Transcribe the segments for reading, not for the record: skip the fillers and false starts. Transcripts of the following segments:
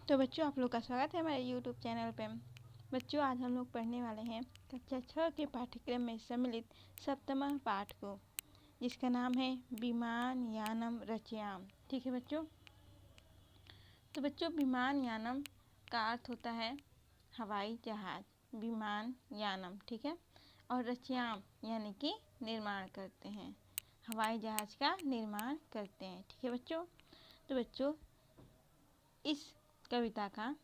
तो बच्चों, आप लोग का स्वागत है हमारे YouTube चैनल पे। बच्चों, आज हम लोग पढ़ने वाले हैं कक्षा 6 के पाठ्यक्रम में सम्मिलित सप्तम पाठ को, जिसका नाम है विमान यानम रचयाम। ठीक है बच्चों। तो बच्चों, विमान यानम का अर्थ होता है हवाई जहाज, विमान यानम, ठीक है। और रचयाम यानी कि निर्माण करते हैं, हवाई जहाज का निर्माण करते हैं। ठीक है बच्चों। तो बच्चों, इस कविता का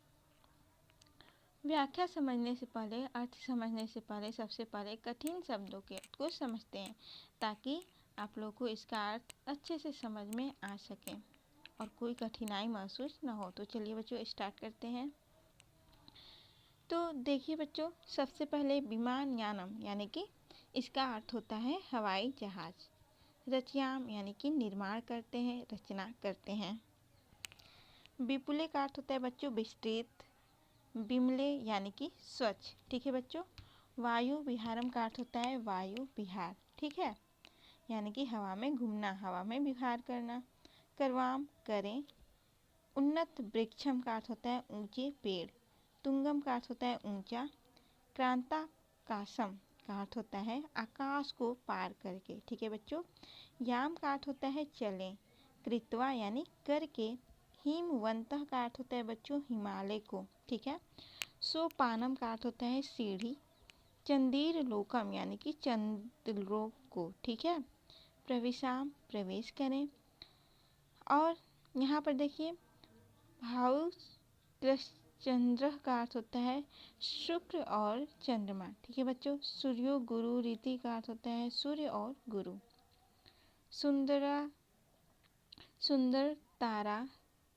व्याख्या समझने से पहले, अर्थ समझने से पहले, सबसे पहले कठिन शब्दों के अर्थ को समझते हैं, ताकि आप लोग को इसका अर्थ अच्छे से समझ में आ सके और कोई कठिनाई महसूस न हो। तो चलिए बच्चों, स्टार्ट करते हैं। तो देखिए बच्चों, सबसे पहले विमान यानम यानी कि इसका अर्थ होता है हवाई जहाज। रचयाम यानी कि निर्माण करते हैं, रचना करते हैं। विपुले का अर्थ होता है बच्चों विस्तृत। विमले यानी कि स्वच्छ। ठीक है बच्चों। वायु विहारम का अर्थ होता है वायु विहार, ठीक है, यानी कि हवा में घूमना, हवा में विहार करना। करवाम करें। उन्नत वृक्षम का अर्थ होता है ऊंचे पेड़। तुंगम का अर्थ होता है ऊंचा। क्रांताकाशम का अर्थ होता है आकाश को पार करके। ठीक है बच्चों। याम का अर्थ होता है चले। कृत्वा यानी करके। हिमवंतः का अर्थ होता है बच्चों हिमालय को, ठीक है। सोपानम का अर्थ होता है सीढ़ी। चंदीर लोकम यानी कि चंद्रलोक को, ठीक है। प्रविशाम प्रवेश करें। और यहाँ पर देखिए भाव चंद्र का अर्थ होता है शुक्र और चंद्रमा, ठीक है बच्चों। सूर्यो गुरु रीति का अर्थ होता है सूर्य और गुरु। सुंदर तारा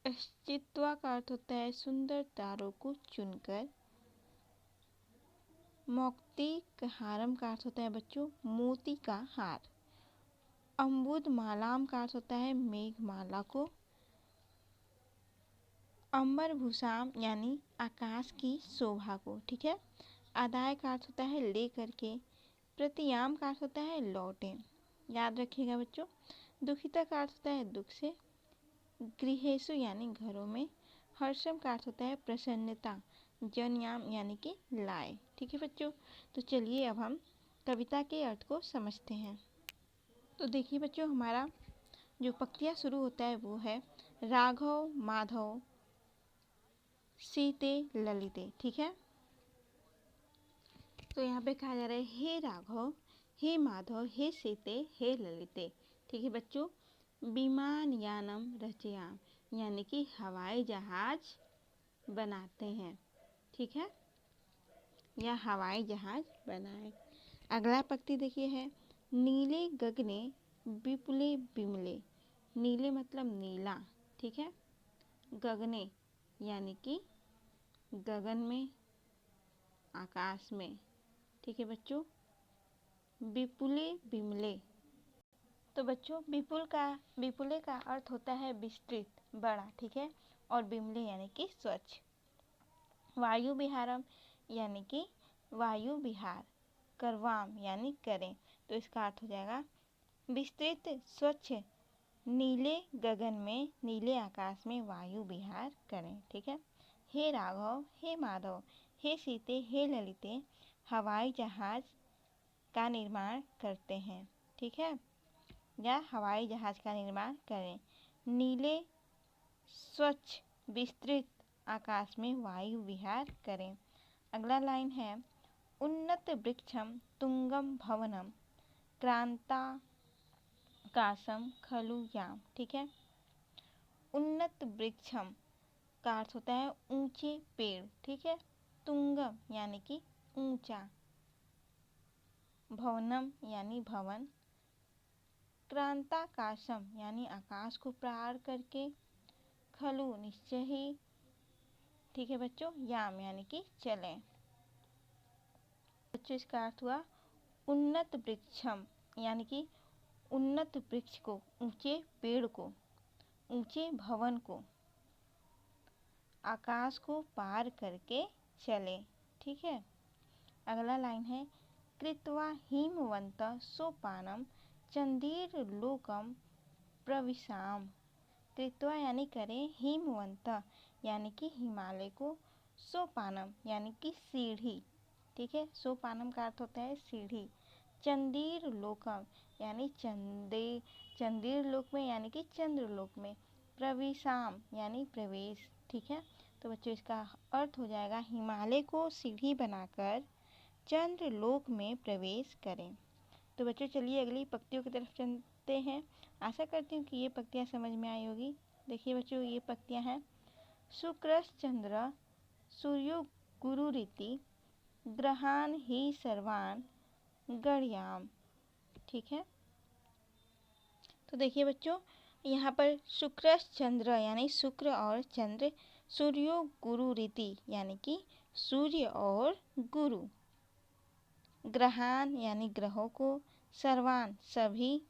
अस्तित्व का अर्थ होता है सुंदर तारों को चुनकर। मौक्तिक हारम का अर्थ होता है बच्चों मोती का हार। अम्बुद मालाम का अर्थ होता है मेघमाला को। अंबर भूषाम यानी आकाश की शोभा को, ठीक है। आदाय का अर्थ होता है ले करके। प्रतियाम का अर्थ होता है लौटे। याद रखिएगा बच्चों। दुखिता का अर्थ होता है दुख से। गृहेशु यानी घरों में। हर्षम का अर्थ होता है प्रसन्नता। जनयाम यानी कि लाए। ठीक है बच्चों। तो चलिए अब हम कविता के अर्थ को समझते हैं। तो देखिए बच्चों, हमारा जो पंक्तियाँ शुरू होता है वो है राघव माधव सीते ललिते, ठीक है। तो यहाँ पे कहा जा रहा है हे राघव, हे माधव, हे सीते, हे ललिते। ठीक है बच्चों। विमान यानम रचयाम यानी कि हवाई जहाज बनाते हैं, ठीक है, या हवाई जहाज बनाए। अगला पंक्ति देखिए है नीले गगने विपुले विमले। नीले मतलब नीला, ठीक है। गगने यानी कि गगन में, आकाश में, ठीक है बच्चों। विपुले विमले, तो बच्चों विपुले का अर्थ होता है विस्तृत, बड़ा, ठीक है। और विमले यानी कि स्वच्छ। वायु विहारम यानी कि वायु विहार। करवाम यानी करें, तो इसका अर्थ हो जाएगा विस्तृत स्वच्छ नीले गगन में, नीले आकाश में वायु विहार करें, ठीक है। हे राघव, हे माधव, हे सीते, हे ललिते हवाई जहाज का निर्माण करते हैं, ठीक है, या हवाई जहाज का निर्माण करें। नीले स्वच्छ विस्तृत आकाश में वायु विहार करें। अगला लाइन है उन्नत वृक्षम तुंगम भवनम क्रांताकाशम खलु याम, ठीक है। उन्नत वृक्षम का अर्थ होता है ऊंचे पेड़, ठीक है। तुंगम यानी कि ऊंचा। भवनम यानी भवन। क्रांताकाशम यानी आकाश को पार करके। खलु निश्चय ही, ठीक है बच्चों। याम यानी कि चलें। बच्चों, इसका अर्थ हुआ उन्नत वृक्षम यानी कि उन्नत वृक्ष को, ऊंचे पेड़ को, ऊंचे भवन को, आकाश को पार करके चले, ठीक है। अगला लाइन है कृत्वा हिमवंत सोपानम चंदीर लोकम प्रविशाम। कृत्वा यानी करें, हिमवंत यानी कि हिमालय को, सोपानम यानी कि सीढ़ी, ठीक है, सोपानम का अर्थ होता है सीढ़ी। चंदीर लोकम यानी चंदीर लोक में यानी कि चंद्रलोक में। प्रविशाम यानी प्रवेश, ठीक है। तो बच्चों इसका अर्थ हो जाएगा हिमालय को सीढ़ी बनाकर चंद्रलोक में प्रवेश करें। तो बच्चों चलिए अगली पंक्तियों की तरफ चलते हैं। आशा करती हूँ कि ये पंक्तियाँ समझ में आई होगी। देखिए बच्चों ये पंक्तियाँ हैं, शुक्रश्च चंद्र सूर्यो गुरुरिति ग्रहान ही सर्वान गणयाम, ठीक है। तो देखिए बच्चों यहाँ पर शुक्रश्च चंद्र यानी शुक्र और चंद्र, सूर्यो गुरु रीति यानी कि सूर्य और गुरु, ग्रहान यानी ग्रहों को, सर्वान सभी,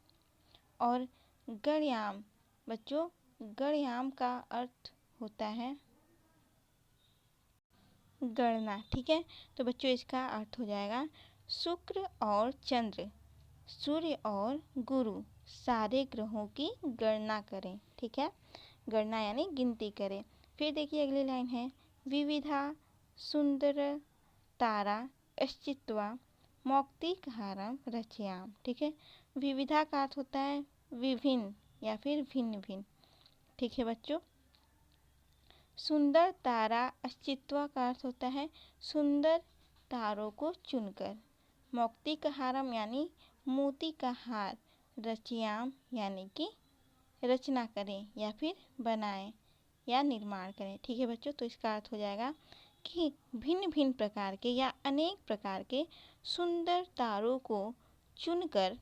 और गणयाम बच्चों गणयाम का अर्थ होता है गणना, ठीक है। तो बच्चों इसका अर्थ हो जाएगा शुक्र और चंद्र, सूर्य और गुरु सारे ग्रहों की गणना करें, ठीक है। गणना यानी गिनती करें। फिर देखिए अगली लाइन है, विविधा सुंदर तारा अस्तित्वा मौक्तिकहारम रचयाम, ठीक है। विविधा का अर्थ होता है विभिन्न या फिर भिन्न भिन्न, ठीक है बच्चों। सुंदर तारा अस्तित्व का अर्थ होता है सुंदर तारों को चुनकर। मौक्तिकहारम यानी मोती का हार, रचयाम यानी कि रचना करें या फिर बनाएं या निर्माण करें, ठीक है बच्चों। तो इसका अर्थ हो जाएगा कि भिन्न भिन्न प्रकार के या अनेक प्रकार के सुंदर तारों को चुनकर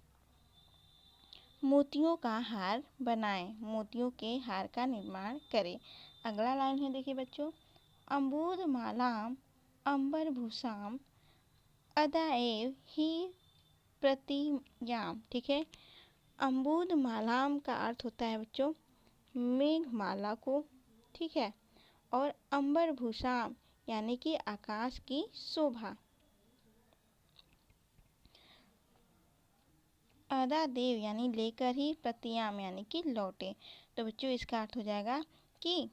मोतियों का हार बनाएं, मोतियों के हार का निर्माण करें। अगला लाइन है देखिए बच्चों, अम्बुद मालाम अंबर भूषाम अदाएव ही प्रतियाम, ठीक है। अम्बुद मालाम का अर्थ होता है बच्चों मेघमाला को, ठीक है, और अंबर भूषाम यानी कि आकाश की शोभा। अदा देव यानी लेकर ही, प्रतियाम यानी कि लौटे। तो बच्चों इसका अर्थ हो जाएगा कि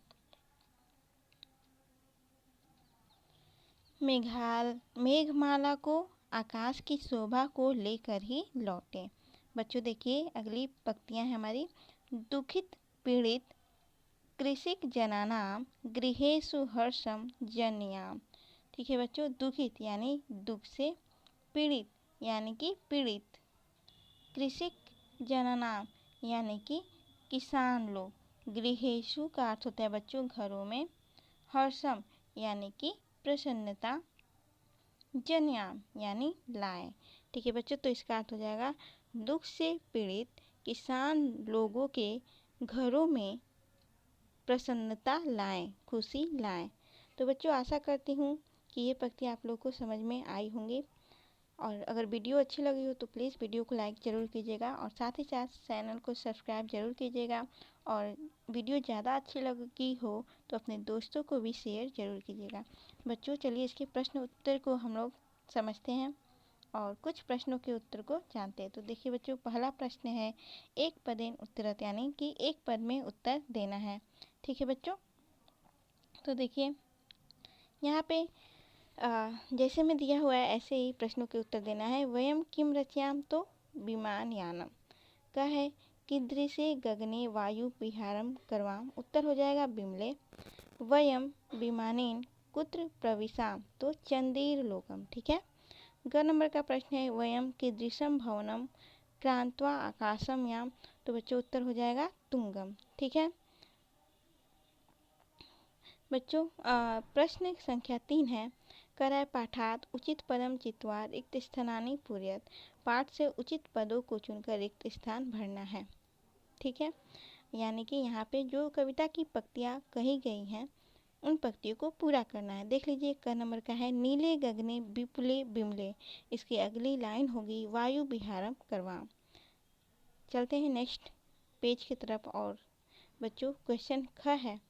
मेघमाला को, आकाश की शोभा को लेकर ही लौटे। बच्चों देखिए अगली पंक्तियां हैं हमारी, दुखित पीड़ित कृषिक जनानाम गृहेषु हर्षम जनयाम, ठीक है बच्चों। दुखित यानी दुख से, पीड़ित यानी कि पीड़ित, कृषिक जनानाम यानी कि किसान लोग, गृहेषु का अर्थ होता है बच्चों घरों में, हर्षम यानी कि प्रसन्नता, जनयाम यानी लाए, ठीक है बच्चों। तो इसका अर्थ हो जाएगा दुख से पीड़ित किसान लोगों के घरों में प्रसन्नता लाएं, खुशी लाएं। तो बच्चों आशा करती हूँ कि ये पंक्ति आप लोगों को समझ में आई होंगी, और अगर वीडियो अच्छी लगी हो तो प्लीज़ वीडियो को लाइक ज़रूर कीजिएगा और साथ ही साथ चैनल को सब्सक्राइब ज़रूर कीजिएगा, और वीडियो ज़्यादा अच्छी लगी हो तो अपने दोस्तों को भी शेयर ज़रूर कीजिएगा। बच्चों चलिए इसके प्रश्न उत्तर को हम लोग समझते हैं और कुछ प्रश्नों के उत्तर को जानते हैं। तो देखिए बच्चों पहला प्रश्न है, एक पदेन उत्तरत यानी कि एक पद में उत्तर देना है, ठीक है बच्चों। तो देखिए यहाँ पे जैसे में दिया हुआ है ऐसे ही प्रश्नों के उत्तर देना है। वयम किम रचयाम तो विमान यानम का है, कीदृशे गगने वायु विहारम करवाम, उत्तर हो जाएगा बिमले। वयम विमानेन कुत्र प्रविशाम तो चंदीर लोकम, ठीक है। ग नंबर का प्रश्न है, वयम कीदृशम भवनम क्रांत्वा आकाशम याम, तो बच्चों उत्तर हो जाएगा तुंगम, ठीक है बच्चों। प्रश्न संख्या 3 है, करय पाठात उचित पदम चित्वा रिक्त स्थानानि पूरयत, पाठ से उचित पदों को चुनकर रिक्त स्थान भरना है, ठीक है। यानी कि यहाँ पे जो कविता की पंक्तियाँ कही गई हैं उन पंक्तियों को पूरा करना है। देख लीजिए क नंबर का है, नीले गगने विपुले बिमले, इसकी अगली लाइन होगी वायु विहारम करवाम। चलते हैं नेक्स्ट पेज की तरफ, और बच्चों क्वेश्चन ख है,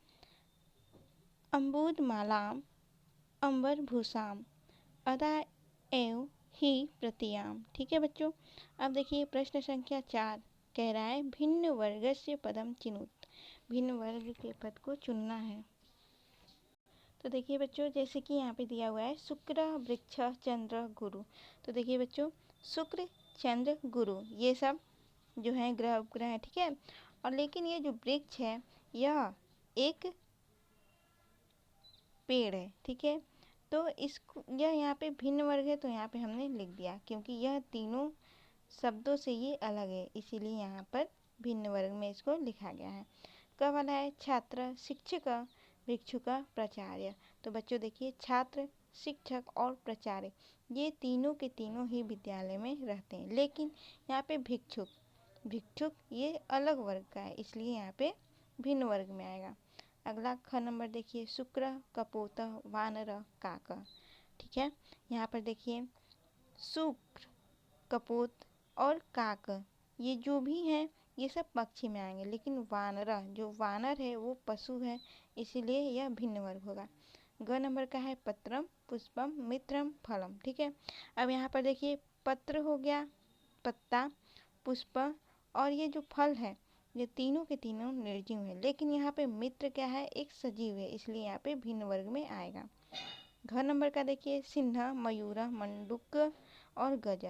अम्बुद मालाम अंबर भूषाम अदा एव ही प्रतियाम, ठीक है बच्चों। अब देखिए प्रश्न संख्या 4 कह रहा है, भिन्न वर्गस्य पदम चिनुत, भिन्न वर्ग के पद को चुनना है। तो देखिए बच्चों, जैसे कि यहाँ पे दिया हुआ है शुक्र, वृक्ष, चंद्र, गुरु। तो देखिए बच्चों, शुक्र, चंद्र, गुरु ये सब जो है ग्रह उपग्रह है, ठीक है। और लेकिन ये जो वृक्ष है यह एक पेड़ है, ठीक है। तो इसको यह यहाँ पे भिन्न वर्ग है, तो यहाँ पे हमने लिख दिया क्योंकि यह तीनों शब्दों से ये अलग है, इसीलिए यहाँ पर भिन्न वर्ग में इसको लिखा गया है। कब वाला है? छात्र, शिक्षक, भिक्षुक, प्राचार्य। तो बच्चों देखिए, छात्र, शिक्षक और प्राचार्य ये तीनों के तीनों ही विद्यालय में रहते हैं, लेकिन यहाँ पे भिक्षुक ये अलग वर्ग का है, इसलिए यहाँ पे भिन्न वर्ग में आएगा। अगला ख नंबर देखिए, शुक्र, कपोत, वानर, काक। ठीक है, यहाँ पर देखिए शुक्र, कपोत और काक ये जो भी हैं ये सब पक्षी में आएंगे, लेकिन वानर जो वानर है वो पशु है, इसीलिए यह भिन्न वर्ग होगा। ग नंबर का है पत्रम, पुष्पम, मित्रम, फलम। ठीक है, अब यहाँ पर देखिए पत्र हो गया पत्ता, पुष्प और ये जो फल है ये तीनों के तीनों निर्जीव है, लेकिन यहाँ पे मित्र क्या है? एक सजीव है, इसलिए यहाँ पे भिन्न वर्ग में आएगा। घ नंबर का देखिए सिंह, मयूर, मंडूक और गज।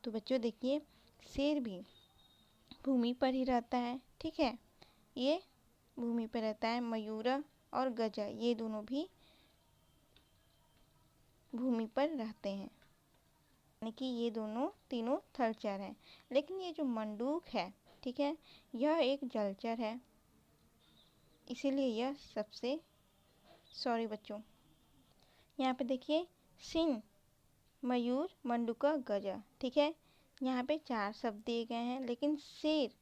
तो बच्चों देखिए, शेर भी भूमि पर ही रहता है, ठीक है, ये भूमि पर रहता है। मयूर और गज ये दोनों भी भूमि पर रहते हैं, यानी कि ये दोनों तीनों थलचर हैं। लेकिन ये जो मंडूक है, ठीक है, यह एक जलचर है, इसीलिए यह सबसे सॉरी बच्चों, यहाँ पे देखिए सिंह, मयूर, मंडूका, गजा। ठीक है, यहाँ पे 4 शब्द दिए गए हैं, लेकिन शेर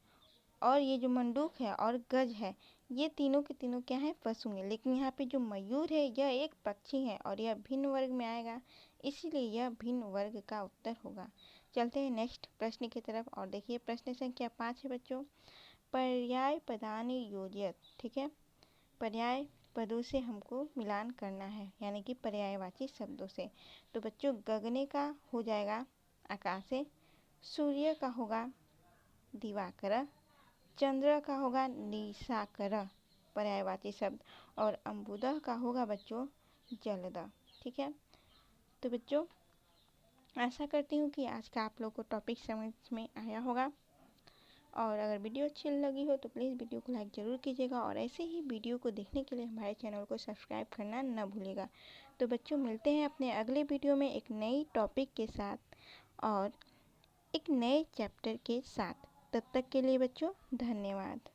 और ये जो मंडूक है और गज है ये तीनों के तीनों क्या है? पशु हैं, लेकिन यहाँ पे जो मयूर है यह एक पक्षी है और यह भिन्न वर्ग में आएगा, इसीलिए यह भिन्न वर्ग का उत्तर होगा। चलते हैं नेक्स्ट प्रश्न की तरफ और देखिए प्रश्न संख्या 5 है बच्चों, पर्याय पदानि योजयत। ठीक है, पर्याय पदों से हमको मिलान करना है, यानी कि पर्यायवाची शब्दों से। तो बच्चों गगने का हो जाएगा आकाशे, सूर्य का होगा दिवाकर, चंद्र का होगा निशाकर पर्यायवाची शब्द, और अम्बुदः का होगा बच्चों जलद। ठीक है, तो बच्चों आशा करती हूँ कि आज का आप लोग को टॉपिक समझ में आया होगा, और अगर वीडियो अच्छी लगी हो तो प्लीज़ वीडियो को लाइक ज़रूर कीजिएगा, और ऐसे ही वीडियो को देखने के लिए हमारे चैनल को सब्सक्राइब करना न भूलिएगा। तो बच्चों मिलते हैं अपने अगले वीडियो में एक नई टॉपिक के साथ और एक नए चैप्टर के साथ। तब तक के लिए बच्चों धन्यवाद।